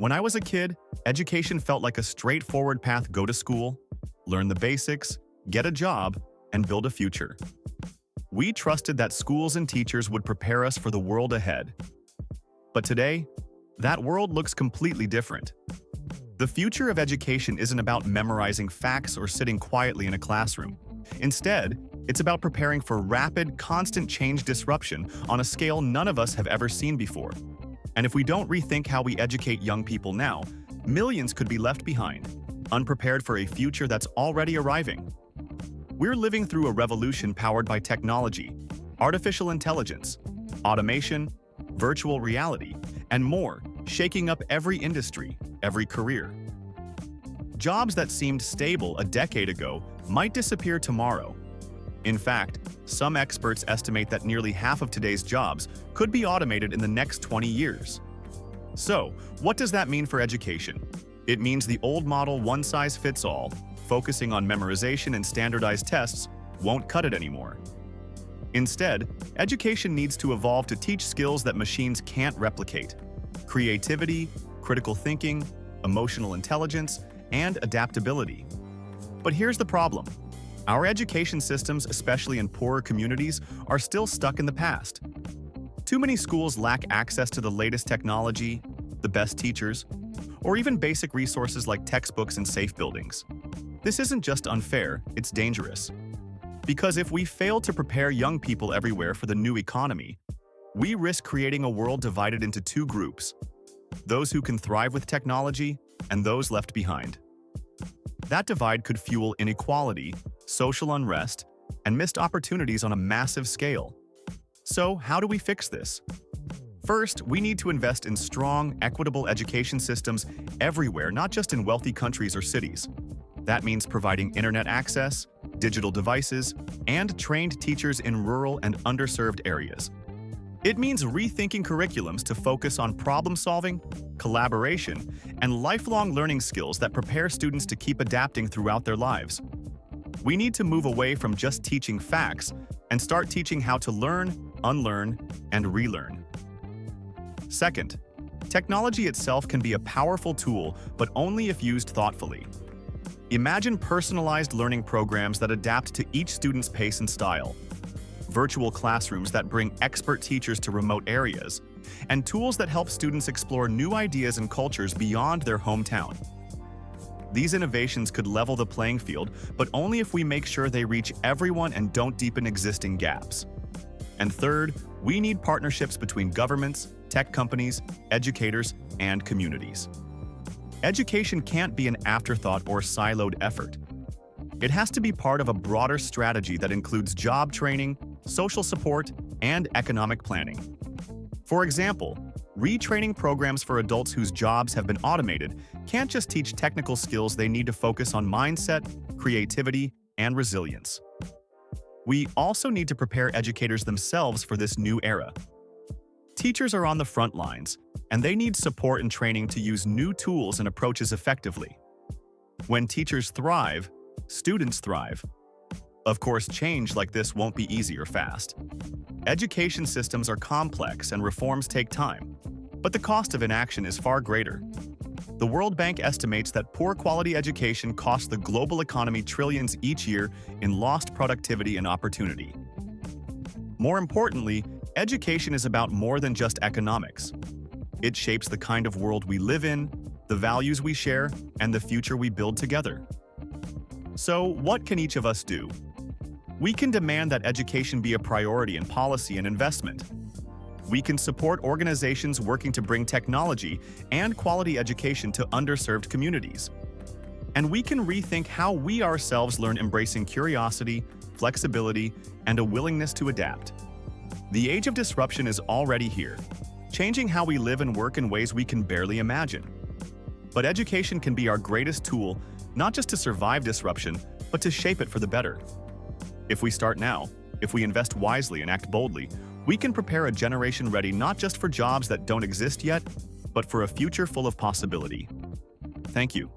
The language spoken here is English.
When I was a kid, education felt like a straightforward path: go to school, learn the basics, get a job, and build a future. We trusted that schools and teachers would prepare us for the world ahead. But today, that world looks completely different. The future of education isn't about memorizing facts or sitting quietly in a classroom. Instead, it's about preparing for rapid, constant change disruption on a scale none of us have ever seen before. And if we don't rethink how we educate young people now, millions could be left behind, unprepared for a future that's already arriving. We're living through a revolution powered by technology, artificial intelligence, automation, virtual reality, and more, shaking up every industry, every career. Jobs that seemed stable a decade ago might disappear tomorrow. In fact, some experts estimate that nearly half of today's jobs could be automated in the next 20 years. So, what does that mean for education? It means the old model, one-size-fits-all, focusing on memorization and standardized tests, won't cut it anymore. Instead, education needs to evolve to teach skills that machines can't replicate: creativity, critical thinking, emotional intelligence, and adaptability. But here's the problem. Our education systems, especially in poorer communities, are still stuck in the past. Too many schools lack access to the latest technology, the best teachers, or even basic resources like textbooks and safe buildings. This isn't just unfair, it's dangerous. Because if we fail to prepare young people everywhere for the new economy, we risk creating a world divided into two groups: those who can thrive with technology and those left behind. That divide could fuel inequality, social unrest, and missed opportunities on a massive scale. So, how do we fix this? First, we need to invest in strong, equitable education systems everywhere, not just in wealthy countries or cities. That means providing internet access, digital devices, and trained teachers in rural and underserved areas. It means rethinking curriculums to focus on problem-solving, collaboration, and lifelong learning skills that prepare students to keep adapting throughout their lives. We need to move away from just teaching facts and start teaching how to learn, unlearn, and relearn. Second, technology itself can be a powerful tool, but only if used thoughtfully. Imagine personalized learning programs that adapt to each student's pace and style, virtual classrooms that bring expert teachers to remote areas, and tools that help students explore new ideas and cultures beyond their hometown. These innovations could level the playing field, but only if we make sure they reach everyone and don't deepen existing gaps. And third, we need partnerships between governments, tech companies, educators, and communities. Education can't be an afterthought or siloed effort. It has to be part of a broader strategy that includes job training, social support, and economic planning. For example, retraining programs for adults whose jobs have been automated can't just teach technical skills. They need to focus on mindset, creativity, and resilience. We also need to prepare educators themselves for this new era. Teachers are on the front lines, and they need support and training to use new tools and approaches effectively. When teachers thrive, students thrive. Of course, change like this won't be easy or fast. Education systems are complex and reforms take time, but the cost of inaction is far greater. The World Bank estimates that poor quality education costs the global economy trillions each year in lost productivity and opportunity. More importantly, education is about more than just economics. It shapes the kind of world we live in, the values we share, and the future we build together. So, what can each of us do? We can demand that education be a priority in policy and investment. We can support organizations working to bring technology and quality education to underserved communities. And we can rethink how we ourselves learn, embracing curiosity, flexibility, and a willingness to adapt. The age of disruption is already here, changing how we live and work in ways we can barely imagine. But education can be our greatest tool, not just to survive disruption, but to shape it for the better. If we start now, if we invest wisely and act boldly, we can prepare a generation ready not just for jobs that don't exist yet, but for a future full of possibility. Thank you.